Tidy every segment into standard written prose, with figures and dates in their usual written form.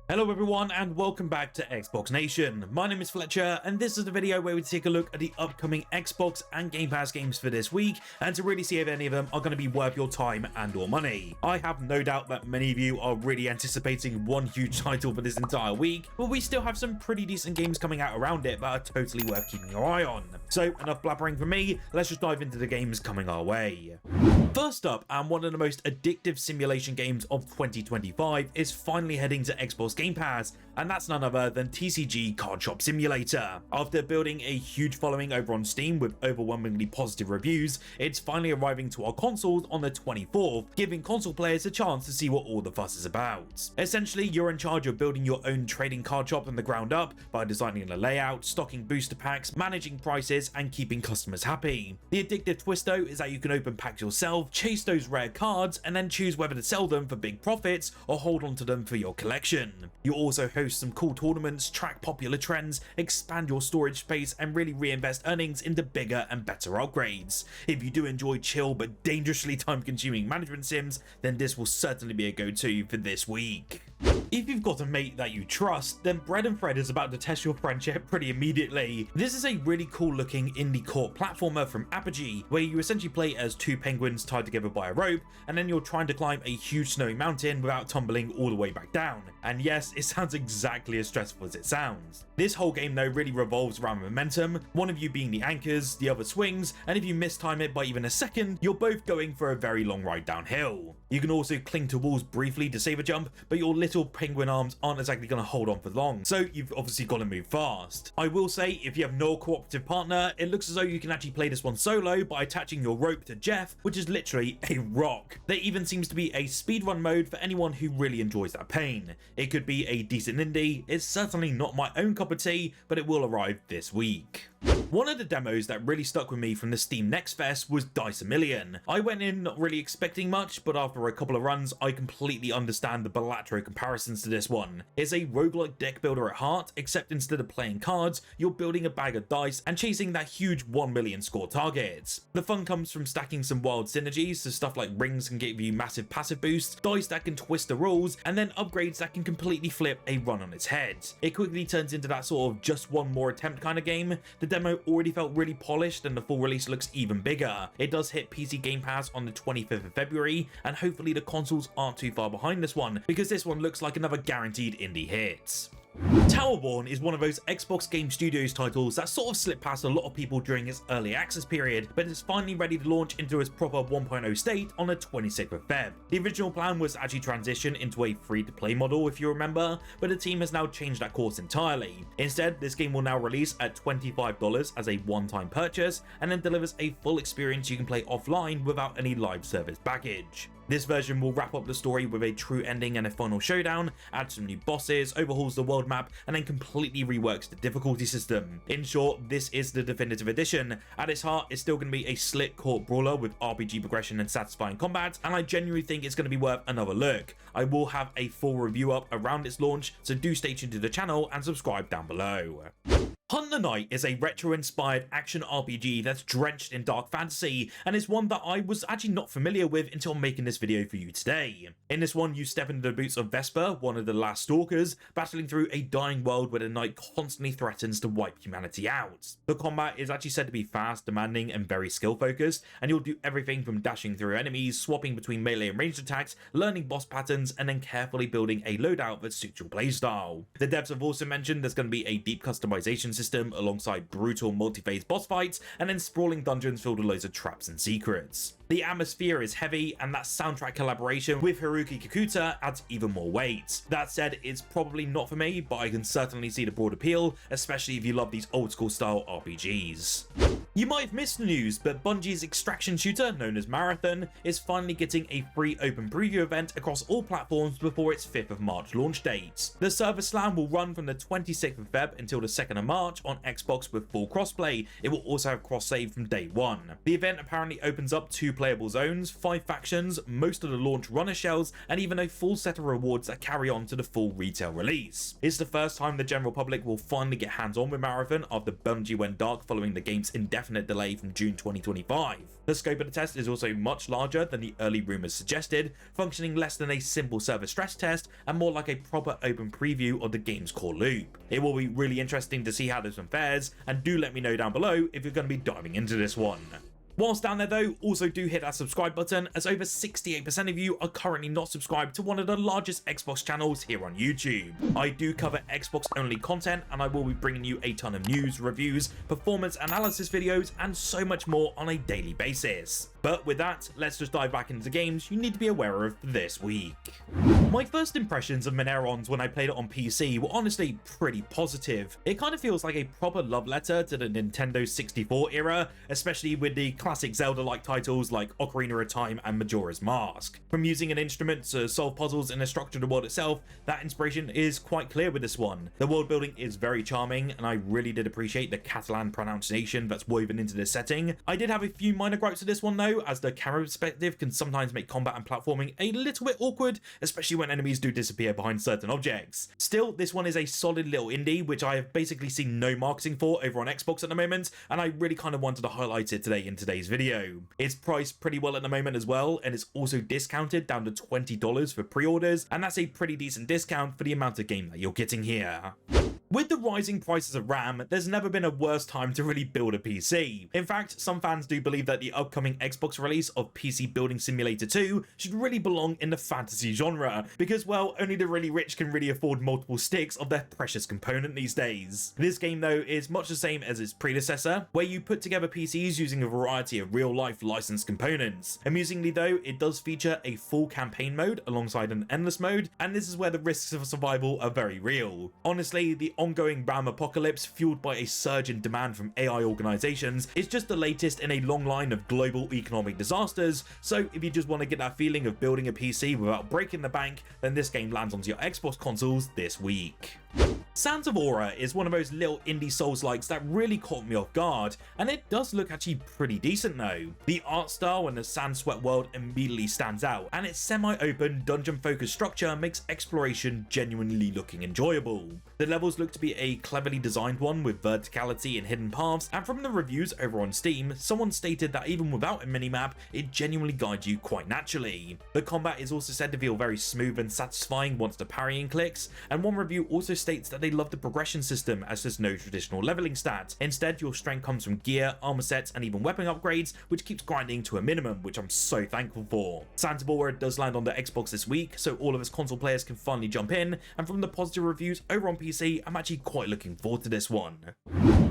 Hello everyone and welcome back to Xbox Nation. My name is Fletcher and this is the video where we take a look at the upcoming Xbox and Game Pass games for this week and to really see if any of them are going to be worth your time and or money. I have no doubt that many of you are really anticipating one huge title for this entire week, but we still have some pretty decent games coming out around it that are totally worth keeping your eye on. So enough blabbering from me, let's just dive into the games coming our way. First up, and one of the most addictive simulation games of 2025 is finally heading to Xbox Game Pass, and that's none other than TCG Card Shop Simulator. After building a huge following over on Steam with overwhelmingly positive reviews, it's finally arriving to our consoles on the 24th, giving console players a chance to see what all the fuss is about. Essentially, you're in charge of building your own trading card shop from the ground up by designing the layout, stocking booster packs, managing prices, and keeping customers happy. The addictive twist though is that you can open packs yourself, chase those rare cards, and then choose whether to sell them for big profits or hold on to them for your collection. You also host some cool tournaments, track popular trends, expand your storage space, and really reinvest earnings into bigger and better upgrades. If you do enjoy chill but dangerously time-consuming management sims, then this will certainly be a go-to for this week. If you've got a mate that you trust, then Bread and Fred is about to test your friendship pretty immediately. This is a really cool looking indie court platformer from Apogee, where you essentially play as two penguins tied together by a rope, and then you're trying to climb a huge snowy mountain without tumbling all the way back down. And yes, it sounds exactly as stressful as it sounds. This whole game though really revolves around momentum, one of you being the anchors, the other swings, and if you mistime it by even a second, you're both going for a very long ride downhill. You can also cling to walls briefly to save a jump, but your little penguin arms aren't exactly going to hold on for long, so you've obviously got to move fast. I will say, if you have no cooperative partner, it looks as though you can actually play this one solo by attaching your rope to Jeff, which is literally a rock. There even seems to be a speedrun mode for anyone who really enjoys that pain. It could be a decent indie, it's certainly not my own cup of tea, but it will arrive this week. One of the demos that really stuck with me from the Steam Next Fest was Dice a Million. I went in not really expecting much, but after a couple of runs, I completely understand the Balatro comparisons to this one. It's a roguelike deck builder at heart, except instead of playing cards, you're building a bag of dice and chasing that huge 1 million score target. The fun comes from stacking some wild synergies, so stuff like rings can give you massive passive boosts, dice that can twist the rules, and then upgrades that can completely flip a run on its head. It quickly turns into that sort of just one more attempt kind of game. The demo already felt really polished and the full release looks even bigger. It does hit PC Game Pass on the 25th of February, and hopefully the consoles aren't too far behind this one, because this one looks like another guaranteed indie hit. Towerborne is one of those Xbox Game Studios titles that sort of slipped past a lot of people during its early access period, but it's finally ready to launch into its proper 1.0 state on the 26th of Feb. The original plan was to actually transition into a free-to-play model, if you remember, but the team has now changed that course entirely. Instead, this game will now release at $25 as a one-time purchase, and then delivers a full experience you can play offline without any live service baggage. This version will wrap up the story with a true ending and a final showdown, add some new bosses, overhauls the world map, and then completely reworks the difficulty system. In short, this is the definitive edition. At its heart, it's still going to be a slick court brawler with RPG progression and satisfying combat, and I genuinely think it's going to be worth another look. I will have a full review up around its launch, so do stay tuned to the channel and subscribe down below. Hunt the Night is a retro-inspired action RPG that's drenched in dark fantasy, and is one that I was actually not familiar with until making this video for you today. In this one, you step into the boots of Vesper, one of the last stalkers, battling through a dying world where the night constantly threatens to wipe humanity out. The combat is actually said to be fast, demanding, and very skill-focused, and you'll do everything from dashing through enemies, swapping between melee and ranged attacks, learning boss patterns, and then carefully building a loadout that suits your playstyle. The devs have also mentioned there's going to be a deep customization system alongside brutal multi-phase boss fights and then sprawling dungeons filled with loads of traps and secrets. The atmosphere is heavy, and that soundtrack collaboration with Haruki Kikuta adds even more weight. That said, it's probably not for me, but I can certainly see the broad appeal, especially if you love these old school style RPGs. You might have missed the news, but Bungie's extraction shooter, known as Marathon, is finally getting a free open preview event across all platforms before its 5th of March launch date. The server slam will run from the 26th of Feb until the 2nd of March on Xbox with full crossplay. It will also have cross-save from day one. The event apparently opens up 2 playable zones, 5 factions, most of the launch runner shells, and even a full set of rewards that carry on to the full retail release. It's the first time the general public will finally get hands-on with Marathon after Bungie went dark following the game's indefinite indefinite delay from June 2025. The scope of the test is also much larger than the early rumours suggested, functioning less than a simple server stress test and more like a proper open preview of the game's core loop. It will be really interesting to see how this one fares, and do let me know down below if you're going to be diving into this one. Whilst down there though, also do hit that subscribe button, as over 68% of you are currently not subscribed to one of the largest Xbox channels here on YouTube. I do cover Xbox only content, and I will be bringing you a ton of news, reviews, performance analysis videos, and so much more on a daily basis. But with that, let's just dive back into the games you need to be aware of this week. My first impressions of Manairons when I played it on PC were honestly pretty positive. It kind of feels like a proper love letter to the Nintendo 64 era, especially with the classic Zelda-like titles like Ocarina of Time and Majora's Mask. From using an instrument to solve puzzles in the structure of the world itself, that inspiration is quite clear with this one. The world building is very charming, and I really did appreciate the Catalan pronunciation that's woven into this setting. I did have a few minor gripes to this one though, as the camera perspective can sometimes make combat and platforming a little bit awkward, especially when enemies do disappear behind certain objects. Still, this one is a solid little indie, which I have basically seen no marketing for over on Xbox at the moment, and I really kind of wanted to highlight it today in today's video. It's priced pretty well at the moment as well, and it's also discounted down to $20 for pre-orders, and that's a pretty decent discount for the amount of game that you're getting here. With the rising prices of RAM, there's never been a worse time to really build a PC. In fact, some fans do believe that the upcoming Xbox release of PC Building Simulator 2 should really belong in the fantasy genre, because, well, only the really rich can really afford multiple sticks of their precious component these days. This game, though, is much the same as its predecessor, where you put together PCs using a variety of real-life licensed components. Amusingly, though, it does feature a full campaign mode alongside an endless mode, and this is where the risks of survival are very real. Honestly, the ongoing RAM apocalypse, fueled by a surge in demand from AI organizations, is just the latest in a long line of global economic disasters, so if you just want to get that feeling of building a PC without breaking the bank, then this game lands onto your Xbox consoles this week. Sands of Aura is one of those little indie Souls-likes that really caught me off guard, and it does look actually pretty decent though. The art style and the sand-swept world immediately stands out, and its semi-open, dungeon-focused structure makes exploration genuinely looking enjoyable. The levels look to be a cleverly designed one with verticality and hidden paths, and from the reviews over on Steam, someone stated that even without a minimap, it genuinely guides you quite naturally. The combat is also said to feel very smooth and satisfying once the parrying clicks, and one review also states that they love the progression system, as there's no traditional leveling stat. Instead, your strength comes from gear, armor sets, and even weapon upgrades, which keeps grinding to a minimum, which I'm so thankful for. Sands of Aura does land on the Xbox this week, so all of us console players can finally jump in, and from the positive reviews over on PC, I'm actually quite looking forward to this one.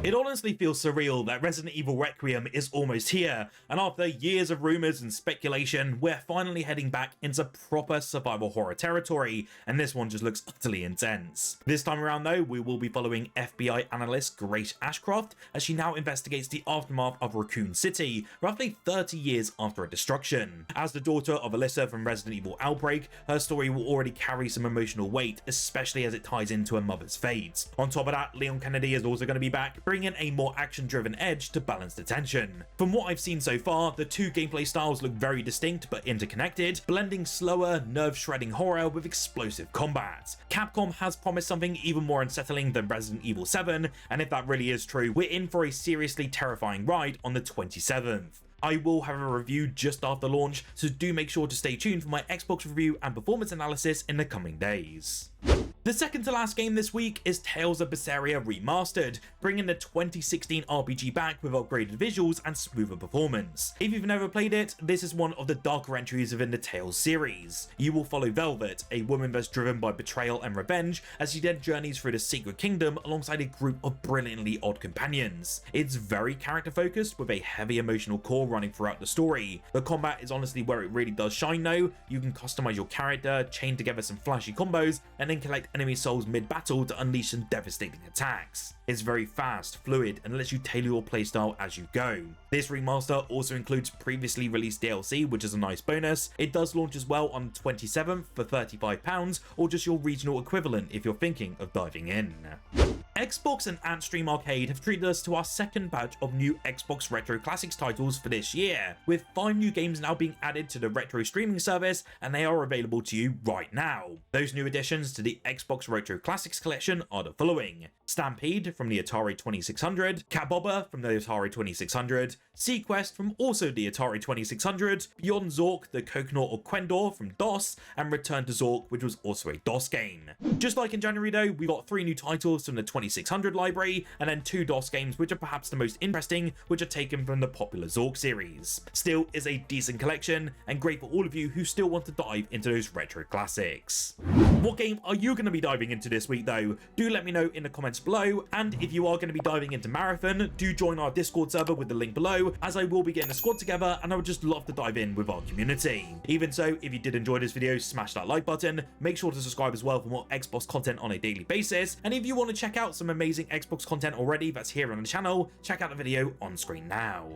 It honestly feels surreal that Resident Evil Requiem is almost here, and after years of rumours and speculation, we're finally heading back into proper survival horror territory, and this one just looks utterly intense. This time around though, we will be following FBI analyst Grace Ashcroft as she now investigates the aftermath of Reqiuem City, roughly 30 years after a destruction. As the daughter of Alyssa from Resident Evil Outbreak, her story will already carry some emotional weight, especially as it ties into her mother's fate. On top of that, Leon Kennedy is also going to be back, bringing a more action-driven edge to balance the tension. From what I've seen so far, the two gameplay styles look very distinct but interconnected, blending slower, nerve-shredding horror with explosive combat. Capcom has promised something even more unsettling than Resident Evil 7, and if that really is true, we're in for a seriously terrifying ride on the 27th. I will have a review just after launch, so do make sure to stay tuned for my Xbox review and performance analysis in the coming days. The second to last game this week is Tales of Berseria Remastered, bringing the 2016 RPG back with upgraded visuals and smoother performance. If you've never played it, this is one of the darker entries within the Tales series. You will follow Velvet, a woman that's driven by betrayal and revenge, as she then journeys through the Secret Kingdom alongside a group of brilliantly odd companions. It's very character focused, with a heavy emotional core running throughout the story. The combat is honestly where it really does shine though. You can customize your character, chain together some flashy combos, and then collect enemy souls mid-battle to unleash some devastating attacks. It's very fast, fluid, and lets you tailor your playstyle as you go. This remaster also includes previously released DLC, which is a nice bonus. It does launch as well on 27th for £35, or just your regional equivalent if you're thinking of diving in. Xbox and Antstream Arcade have treated us to our second batch of new Xbox Retro Classics titles for this year, with 5 new games now being added to the retro streaming service, and they are available to you right now. Those new additions to the Xbox Retro Classics collection are the following: Stampede from the Atari 2600, Cat Bobber from the Atari 2600, Sequest from also the Atari 2600, Beyond Zork, the Coconut or Quendor from DOS, and Return to Zork, which was also a DOS game. Just like in January though, we got 3 new titles from the 2600 library, and then 2 DOS games which are perhaps the most interesting, which are taken from the popular Zork series. Still is a decent collection, and great for all of you who still want to dive into those retro classics. What game are you going to be diving into this week though? Do let me know in the comments below, and if you are going to be diving into Marathon, do join our Discord server with the link below, as I will be getting a squad together and I would just love to dive in with our community. Even so, if you did enjoy this video, smash that like button, make sure to subscribe as well for more Xbox content on a daily basis, and if you want to check out some amazing Xbox content already that's here on the channel, check out the video on screen now.